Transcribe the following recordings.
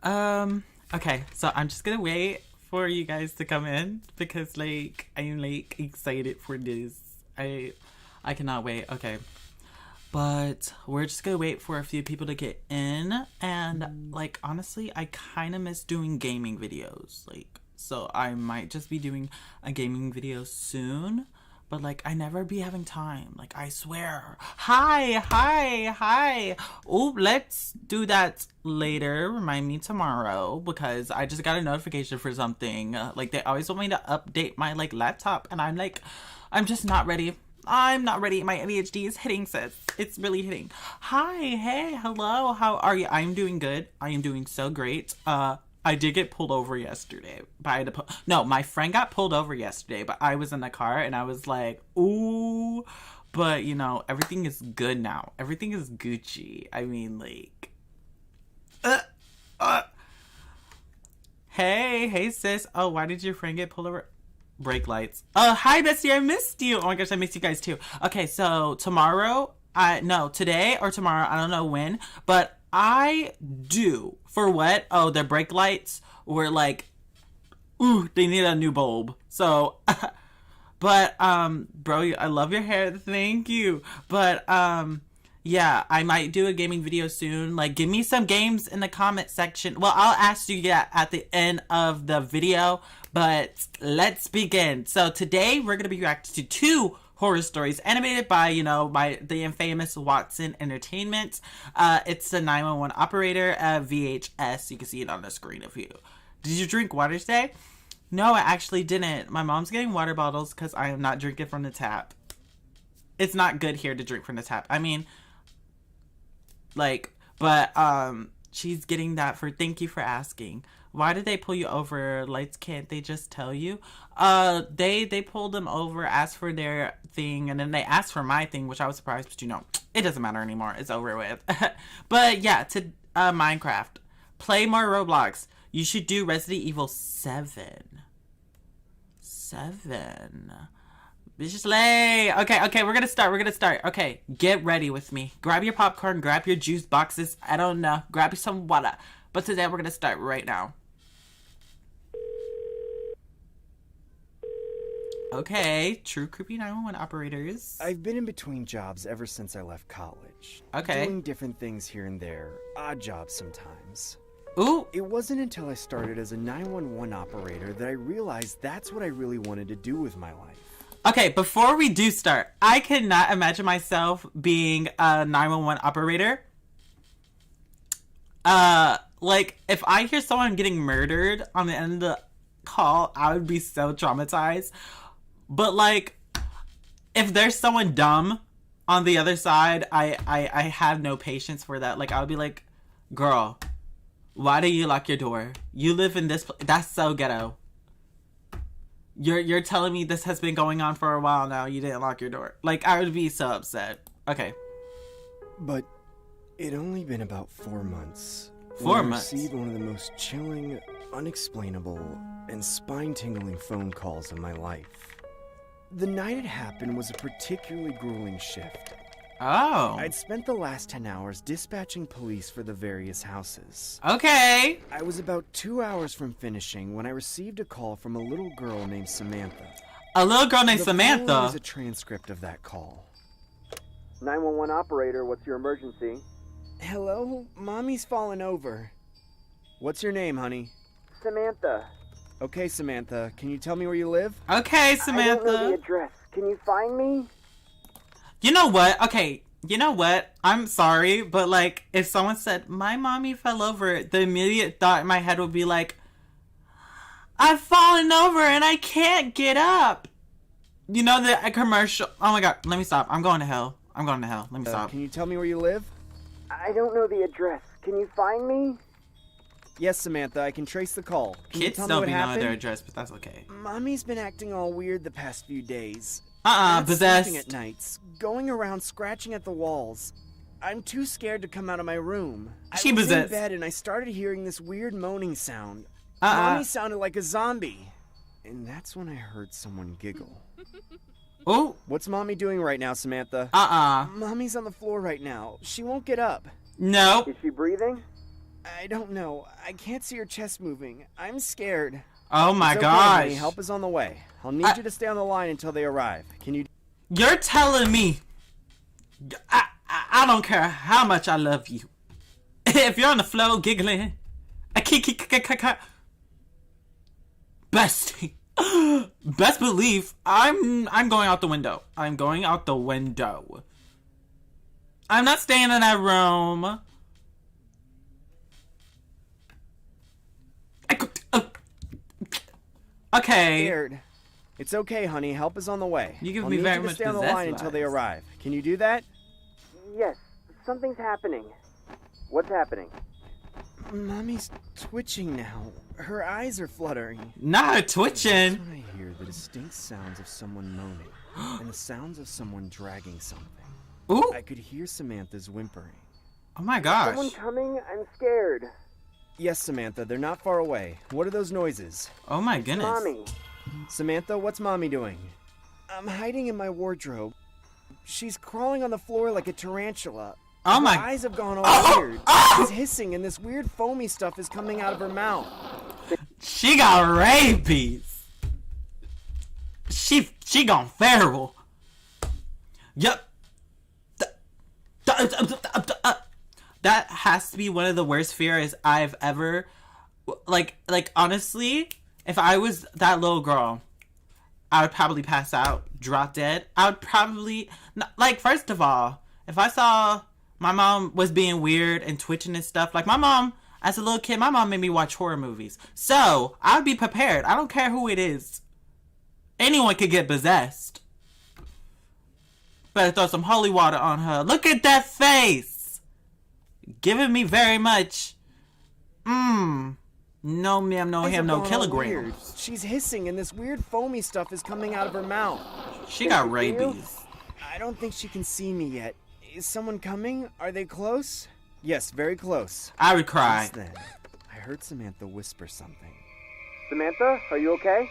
Okay, so I'm just gonna wait for you guys to come in because like I'm like excited for this. I cannot wait. Okay. But we're just gonna wait for a few people to get in and like honestly I kinda miss doing gaming videos. Like so I might just be doing a gaming video soon. But like I never be having time. Like I swear. Hi. Oh, let's do that later. Remind me tomorrow because I just got a notification for something. Like they always want me to update my like laptop, and I'm like, I'm just not ready. I'm not ready. My ADHD is hitting, sis. It's really hitting. Hi, hey, hello. How are you? I'm doing good. I am doing so great. I did get pulled over yesterday by the no, my friend got pulled over yesterday, but I was in the car and I was like, ooh, but you know, everything is good now. Everything is Gucci. I mean, like, uh, uh. Hey, sis. Oh, why did your friend get pulled over? Brake lights. Hi, Bestie. I missed you. Oh my gosh, I missed you guys too. Okay, so tomorrow, no, today or tomorrow, I don't know when, but I do. For what? Oh, the brake lights were like, ooh, they need a new bulb. So, but, bro, I love your hair. Thank you. But, yeah, I might do a gaming video soon. Like, give me some games in the comment section. Well, I'll ask you that at the end of the video, but let's begin. So today we're going to be reacting to two horror stories animated by, you know, by the infamous Watson Entertainment. It's the 911 operator, VHS. You can see it on the screen of you. Did you drink water today? No, I actually didn't. My mom's getting water bottles because I am not drinking from the tap. It's not good here to drink from the tap. I mean, like, but she's getting that for thank you for asking. Why did they pull you over? Lights, can't they just tell you? They pulled them over, asked for their thing, and then they asked for my thing, which I was surprised, but you know, it doesn't matter anymore. It's over with. But yeah, to Minecraft. Play more Roblox. You should do Resident Evil 7. 7. Bitch slay. Okay, we're gonna start. Okay, get ready with me. Grab your popcorn, grab your juice boxes. I don't know. Grab some water. But today we're gonna start right now. Okay, true creepy 911 operators. I've been in between jobs ever since I left college. Okay. Doing different things here and there, odd jobs sometimes. Ooh. It wasn't until I started as a 911 operator that I realized that's what I really wanted to do with my life. Okay, before we do start, I cannot imagine myself being a 911 operator. Like, if I hear someone getting murdered on the end of the call, I would be so traumatized. But, like, if there's someone dumb on the other side, I have no patience for that. Like, I would be like, girl, why do you lock your door? You live in this place. That's so ghetto. You're telling me this has been going on for a while now. You didn't lock your door. Like, I would be so upset. Okay. But it only been about 4 months. 4 months? I received one of the most chilling, unexplainable, and spine-tingling phone calls of my life. The night it happened was a particularly grueling shift. Oh. I'd spent the last 10 hours dispatching police for the various houses. Okay. I was about 2 hours from finishing when I received a call from a little girl named Samantha. A little girl named Samantha? The was a transcript of that call. 911 operator, what's your emergency? Hello? Mommy's fallen over. What's your name, honey? Samantha. Okay, Samantha. Can you tell me where you live? Okay, Samantha. I don't know the address. Can you find me? You know what? Okay, you know what? I'm sorry, but like, if someone said, my mommy fell over, the immediate thought in my head would be like, I've fallen over and I can't get up. You know the commercial? Oh my god, let me stop. I'm going to hell. Let me stop. Can you tell me where you live? I don't know the address. Can you find me? Yes, Samantha, I can trace the call. Can you Kids tell me don't what be knowing happened? their address, but that's okay. Mommy's been acting all weird the past few days. Not Possessed. sleeping at nights, going around scratching at the walls. I'm too scared to come out of my room. She I was in possessed. bed and I started hearing this weird moaning sound. Mommy sounded like a zombie. And that's when I heard someone giggle. Oh. What's Mommy doing right now, Samantha? Uh-uh. Mommy's on the floor right now. She won't get up. No. Is she breathing? I don't know. I can't see her chest moving. I'm scared. Oh my It's okay, gosh. honey. Help is on the way. I'll need you to stay on the line until they arrive. Can you... You're telling me I don't care how much I love you. If you're on the floor giggling, bestie, best believe I'm going out the window. I'm going out the window. I'm not staying in that room. Okay. Scared. It's okay, honey. Help is on the way. You give I'll me need very you to much stay on the possessed line until they vibes. arrive. Can you do that? Yes, something's happening. What's happening? Mommy's twitching now. Her eyes are fluttering. Not That's twitching. when I hear the distinct sounds of someone moaning and the sounds of someone dragging something. Ooh. I could hear Samantha's whimpering. Oh my gosh. Someone coming? I'm scared. Yes, Samantha, they're not far away. What are those noises? Oh my goodness. Mommy. Samantha, what's Mommy doing? I'm hiding in my wardrobe. She's crawling on the floor like a tarantula. Oh Her my. eyes have gone all weird. She's hissing and this weird foamy stuff is coming out of her mouth. She got rabies. She gone feral. Yep. That has to be one of the worst fears I've ever, like honestly, if I was that little girl, I would probably pass out, drop dead. I would probably, like, first of all, if I saw my mom was being weird and twitching and stuff, like my mom, as a little kid, my mom made me watch horror movies. So, I would be prepared. I don't care who it is. Anyone could get possessed. Better throw some holy water on her. Look at that face! Giving me very much. No ma'am, no ham, no kilograms. She's hissing and this weird foamy stuff is coming out of her mouth. She got rabies. I don't think she can see me yet. Is someone coming? Are they close? Yes, very close. I would cry. Just then, I heard Samantha whisper something. Samantha, are you okay?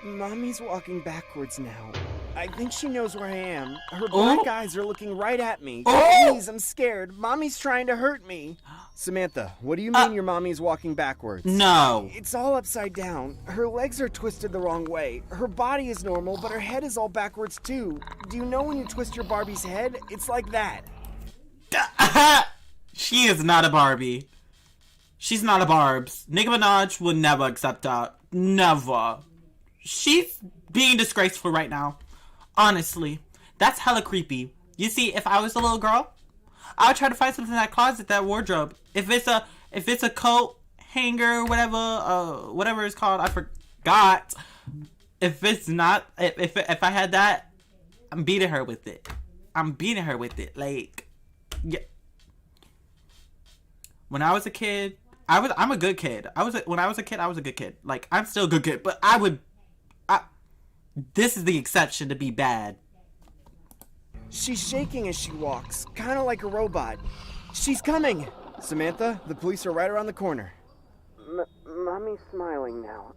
Mommy's walking backwards now. I think she knows where I am. Her black eyes are looking right at me. Oh! Please, I'm scared. Mommy's trying to hurt me. Samantha, what do you mean your mommy's walking backwards? No. It's all upside down. Her legs are twisted the wrong way. Her body is normal, but her head is all backwards too. Do you know when you twist your Barbie's head? It's like that. She is not a Barbie. She's not a Barbs. Nicki Minaj would never accept that. Never. She's being disgraceful right now. Honestly. That's hella creepy. You see, if I was a little girl, I would try to find something in that closet, that wardrobe. If it's a coat hanger, whatever it's called, I forgot. If it's not, if I had that, I'm beating her with it. Like, yeah. When I was a kid, I'm a good kid. When I was a kid, I was a good kid. Like, I'm still a good kid, but this is the exception to be bad. She's shaking as she walks, kind of like a robot. She's coming! Samantha, the police are right around the corner. Mommy's smiling now.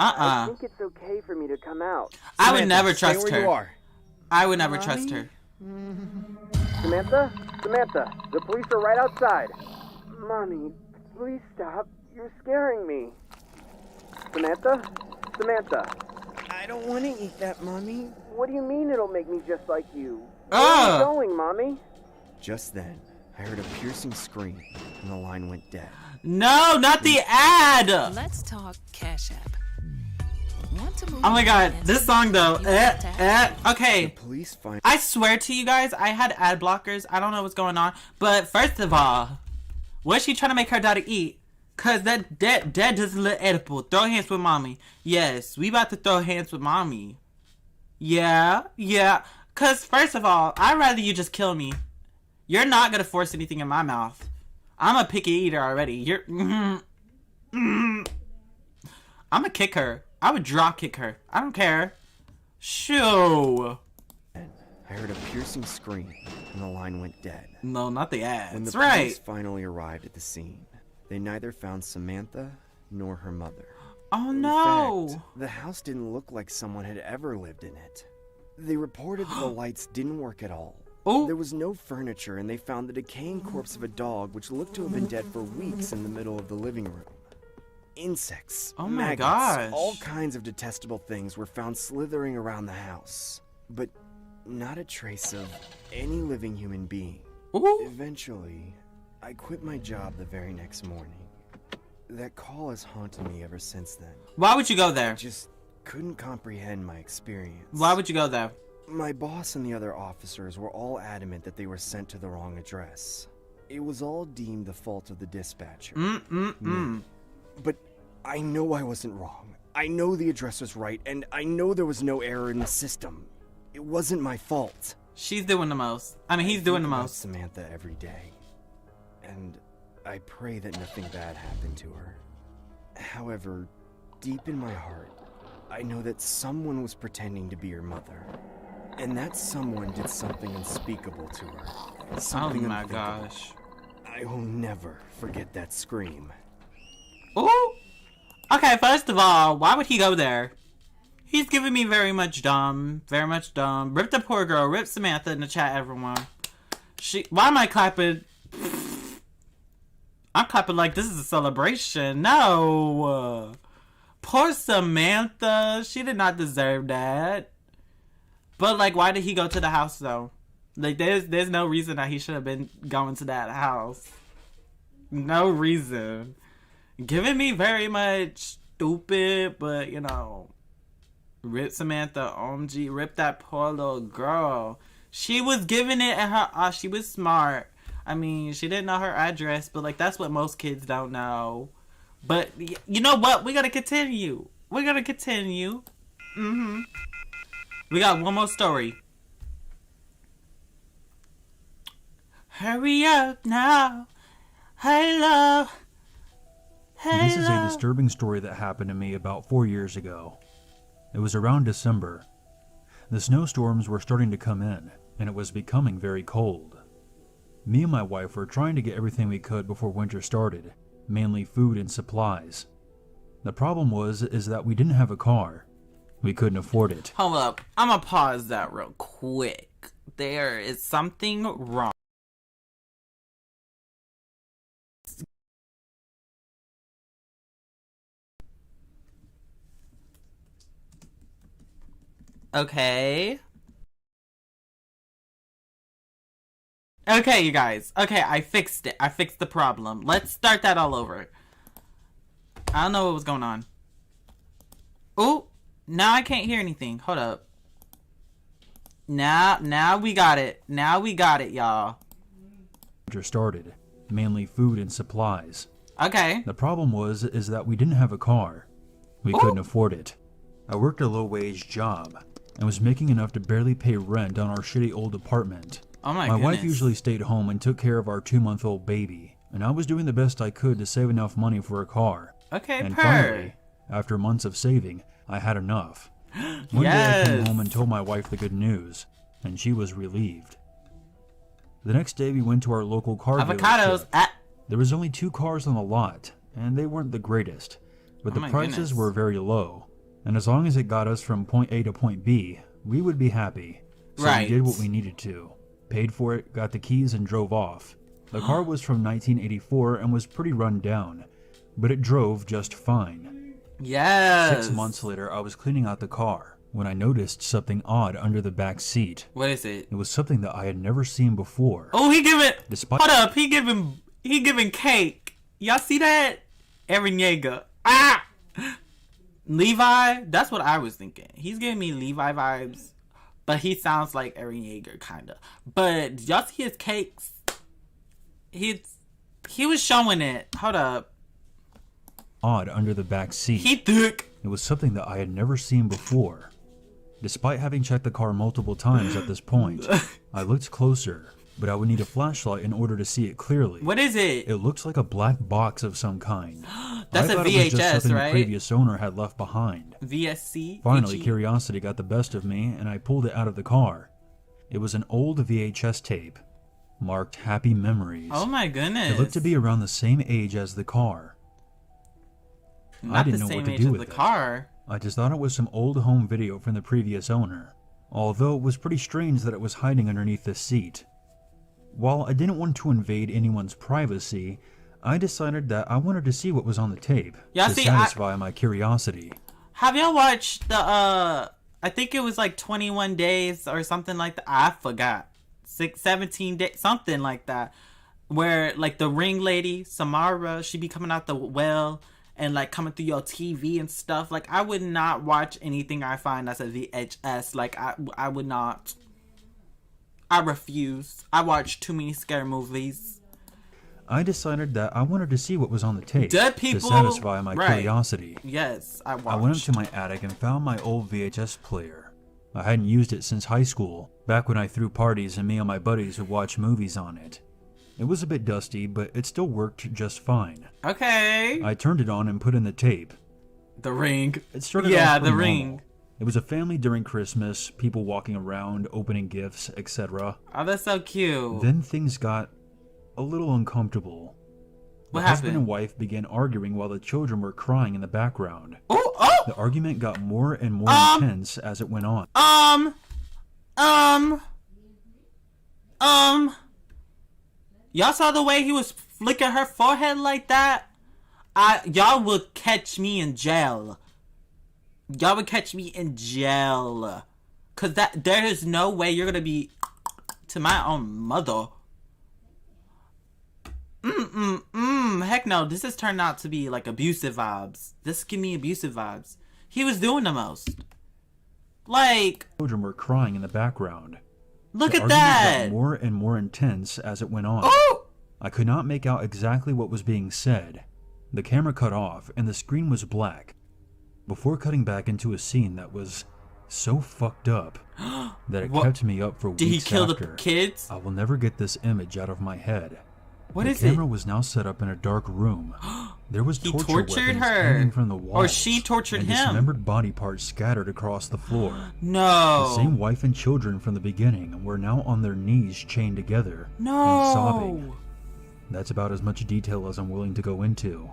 Uh-uh. I think it's okay for me to come out. I would Samantha, never stay trust where her. You are. I would never trust her. Samantha? Samantha, the police are right outside. Mommy, please stop. You're scaring me. Samantha? Samantha. I don't want to eat that, Mommy. What do you mean it'll make me just like you? Where are you going, Mommy? Just then, I heard a piercing scream, and the line went dead. No, not the ad! Let's talk Cash App. Want to move Oh my god, and this song though. Okay. Police find. I swear to you guys, I had ad blockers. I don't know what's going on. But first of all, what's she trying to make her daughter eat? Cause that doesn't look edible. Throw hands with mommy. Yes, we about to throw hands with mommy. Yeah. Cause first of all, I'd rather you just kill me. You're not gonna force anything in my mouth. I'm a picky eater already. I'm gonna kick her. I would drop kick her. I don't care. Shoo. I heard a piercing scream, and the line went dead. No, not the ad. When the That's police right. finally arrived at the scene, they neither found Samantha nor her mother. Oh In no. fact, the house didn't look like someone had ever lived in it. They reported that the lights didn't work at all, Oh. There was no furniture, and they found the decaying corpse of a dog which looked to have been dead for weeks in the middle of the living room. Insects, Oh my maggots, gosh. all kinds of detestable things were found slithering around the house, but not a trace of any living human being. Ooh. Eventually, I quit my job the very next morning. That call has haunted me ever since then. Why would you go there? I just couldn't comprehend my experience. Why would you go there? My boss and the other officers were all adamant that they were sent to the wrong address. It was all deemed the fault of the dispatcher. But I know I wasn't wrong. I know the address was right, and I know there was no error in the system. It wasn't my fault. She's doing the most. I mean, he's doing the I think about most. Samantha every day, and I pray that nothing bad happened to her. However, deep in my heart, I know that someone was pretending to be her mother, and that someone did something unspeakable to her. Something Oh my unthinkable. gosh. I will never forget that scream. Ooh. Okay, first of all, why would he go there? He's giving me very much dumb. Very much dumb. Rip the poor girl. Rip Samantha in the chat, everyone. Why am I clapping? I'm clapping like this is a celebration. No. Poor Samantha. She did not deserve that. But, like, why did he go to the house, though? Like, there's no reason that he should have been going to that house. No reason. Giving me very much stupid, but, you know, rip Samantha, OMG, rip that poor little girl. She was giving it at her, she was smart. I mean, she didn't know her address, but, like, that's what most kids don't know. But, you know what? We're gonna continue. We're gonna continue. We got one more story. Hurry up now. Hello. This is a disturbing story that happened to me about 4 years ago. It was around December. The snowstorms were starting to come in, and it was becoming very cold. Me and my wife were trying to get everything we could before winter started, mainly food and supplies. The problem is that we didn't have a car. We couldn't afford it. Hold up. I'm gonna pause that real quick. There is something wrong. Okay. Okay, you guys. Okay, I fixed it. I fixed the problem. Let's start that all over. I don't know what was going on. Oh, now I can't hear anything. Hold up. Now we got it. Now we got it, y'all. Winter started, mainly food and supplies. Okay. The problem is that we didn't have a car. We couldn't afford it. I worked a low-wage job and was making enough to barely pay rent on our shitty old apartment. Oh my My goodness. wife usually stayed home and took care of our 2-month-old baby, and I was doing the best I could to save enough money for a car. Okay, And finally, after months of saving, I had enough. One day I came Yes. home and told my wife the good news, and she was relieved. The next day we went to our local car Avocados. dealership. There was only 2 cars on the lot, and they weren't the greatest, but Oh the my prices goodness. were very low, and as long as it got us from point A to point B, we would be happy. So Right. we did what we needed to. Paid for it, got the keys, and drove off. The car was from 1984 and was pretty run down, but it drove just fine. Yes. 6 months later, I was cleaning out the car when I noticed something odd under the back seat. What is it? It was something that I had never seen before. Oh, he giving. Despite- Hold up. He giving cake. Y'all see that? Aaron Yeager. Ah. Levi. That's what I was thinking. He's giving me Levi vibes, but he sounds like Aaron Yeager kinda. But y'all see his cakes? He was showing it. Hold up. Odd under the back seat. He thick. It was something that I had never seen before. Despite having checked the car multiple times at this point, I looked closer, but I would need a flashlight in order to see it clearly. What is it? It looks like a black box of some kind. That's I a thought it was just VHS, something right? the previous owner had left behind. VSC. Finally, Itchy. curiosity got the best of me, and I pulled it out of the car. It was an old VHS tape, marked Happy Memories. Oh my goodness. It looked to be around the same age as the car. Not didn't the know same what to age do as with the it. car. I just thought it was some old home video from the previous owner. although it was pretty strange that it was hiding underneath the seat. While I didn't want to invade anyone's privacy, I decided that I wanted to see what was on the tape to satisfy my curiosity. Have y'all watched the, I think it was like 21 days or something like that. I forgot. 17 days, something like that. Where, like, the ring lady, Samara, she be coming out the well and, like, coming through your TV and stuff. Like, I would not watch anything I find that's a VHS. Like, I would not. I refuse. I watch too many scary movies. I decided that I wanted to see what was on the tape Dead people, to satisfy my curiosity. Yes, I watched. I went up to my attic and found my old VHS player. I hadn't used it since high school, back when I threw parties and me and my buddies would watch movies on it. It was a bit dusty, but it still worked just fine. Okay. I turned it on and put in the tape. The ring. It started off the pretty ring. normal. It was a family during Christmas, people walking around, opening gifts, etc. Oh, that's so cute. Then things got a little uncomfortable. What The husband and wife began arguing while the children were crying in the background. Oh! The argument got more and more intense as it went on. Y'all saw the way he was flicking her forehead like that? Y'all would catch me in jail. Y'all would catch me in jail. Cause there is no way you're gonna be to my own mother. Heck no, this has turned out to be like abusive vibes. This give me abusive vibes. He was doing the most. Like, Children were crying in the background. Look The at that. argument got more and more intense as it went on. Oh! I could not make out exactly what was being said. The camera cut off and the screen was black. Before cutting back into a scene that was so fucked up that it kept me up for weeks after. Did he kill the kids? I will never get this image out of my head. What is it? The camera was now set up in a dark room. There was He torture tortured weapons her. hanging from the walls. Or she tortured and him. dismembered body parts scattered across the floor. No. The same wife and children from the beginning were now on their knees chained together No. and sobbing. That's about as much detail as I'm willing to go into.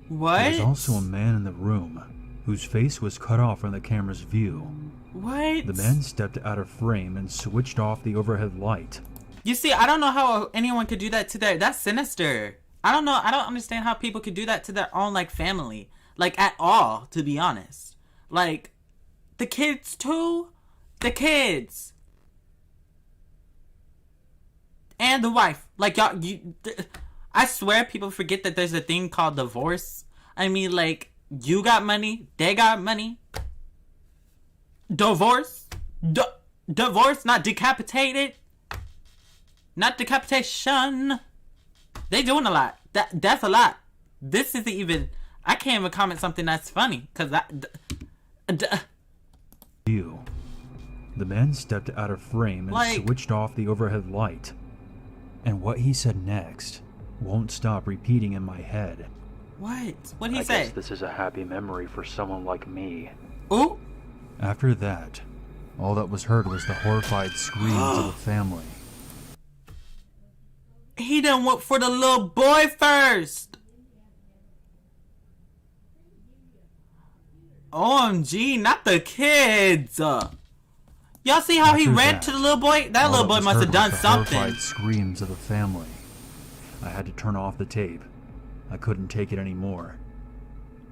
What? There was also a man in the room whose face was cut off from the camera's view. What? The man stepped out of frame and switched off the overhead light. You see, I don't know how anyone could do that to that's sinister. I don't know. I don't understand how people could do that to their own, like, family. Like, at all, to be honest. Like, the kids, too? The kids. And the wife. Like, y'all, I swear people forget that there's a thing called divorce. I mean, like, you got money, they got money. Divorce. Divorce, not decapitated. Not decapitation. They doing a lot. That's a lot. This isn't even. I can't even comment something that's funny because View. The man stepped out of frame and Like- switched off the overhead light. And what he said next won't stop repeating in my head. What? What'd he I say? guess this is a happy memory for someone like me. Ooh. After that, all that was heard was the horrified screams of the family. He done went for the little boy first. OMG, not the kids. Y'all see how he After ran that, to the little boy? That all little boy was must heard have done was the something. horrified screams of the family. I had to turn off the tape. I couldn't take it anymore.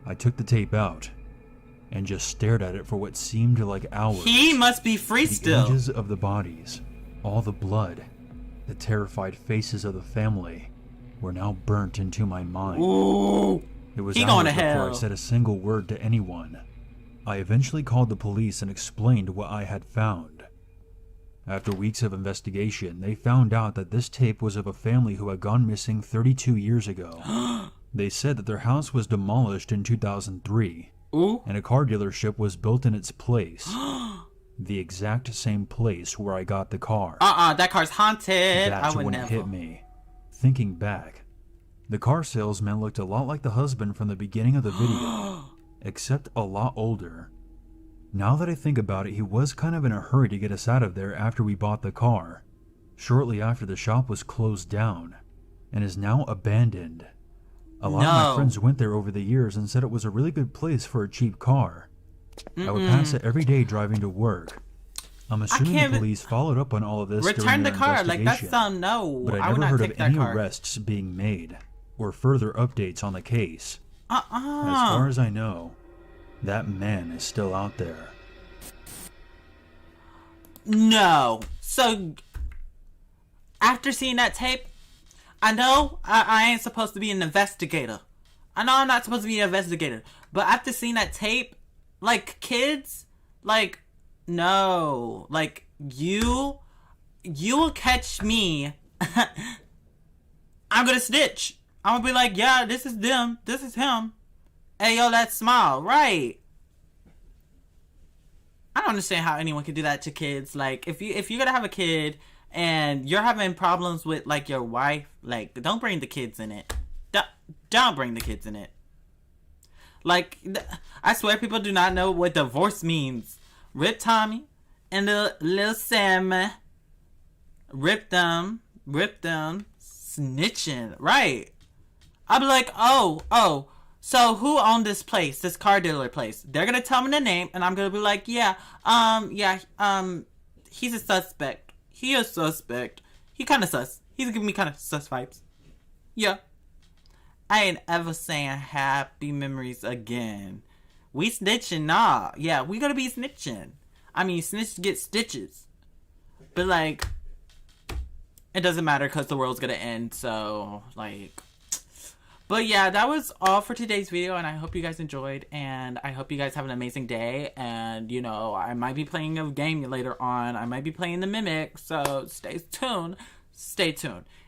I took the tape out and just stared at it for what seemed like hours. He must be free The still. images of the bodies, all the blood, the terrified faces of the family were now burnt into my mind. Ooh. It was He hours going to before hell. I said a single word to anyone. I eventually called the police and explained what I had found. After weeks of investigation, they found out that this tape was of a family who had gone missing 32 years ago. They said that their house was demolished in 2003, Ooh. and a car dealership was built in its place. The exact same place where I got the car. That car's haunted. That's I would when never. it hit me. Thinking back, the car salesman looked a lot like the husband from the beginning of the video, except a lot older. Now that I think about it, he was kind of in a hurry to get us out of there after we bought the car, shortly after the shop was closed down, and is now abandoned. A lot of my friends went there over the years and said it was a really good place for a cheap car. I would pass it every day driving to work. I'm assuming can't- the police followed up on all of this Return during the their car. Like, that's investigation, no. but I I would never not heard of take that any car. arrests being made or further updates on the case. As Uh-uh. far as I know, that man is still out there. No. So, after seeing that tape, I know I ain't supposed to be an investigator. I know I'm not supposed to be an investigator. But after seeing that tape, like, kids, like, no. Like, you will catch me. I'm gonna snitch. I'm gonna be like, yeah, this is them. This is him. Hey, yo, that smile. Right. I don't understand how anyone can do that to kids. Like, if you're gonna have a kid and you're having problems with, like, your wife, like, don't bring the kids in it. Don't bring the kids in it. Like, I swear people do not know what divorce means. Rip Tommy and the little Sam. Rip them, snitching. Right. I'll be like, oh. So who owned this place, this car dealer place? They're gonna tell me the name, and I'm gonna be like, he's a suspect. He a suspect. He kind of sus. He's giving me kind of sus vibes. Yeah. I ain't ever saying happy memories again. We snitching, nah. Yeah, we gonna be snitching. I mean, snitch get stitches. But, like, it doesn't matter because the world's gonna end, so, like... But yeah, that was all for today's video, and I hope you guys enjoyed, and I hope you guys have an amazing day, and, you know, I might be playing a game later on. I might be playing the Mimic, so stay tuned.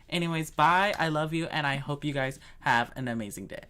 Anyways, bye, I love you, and I hope you guys have an amazing day.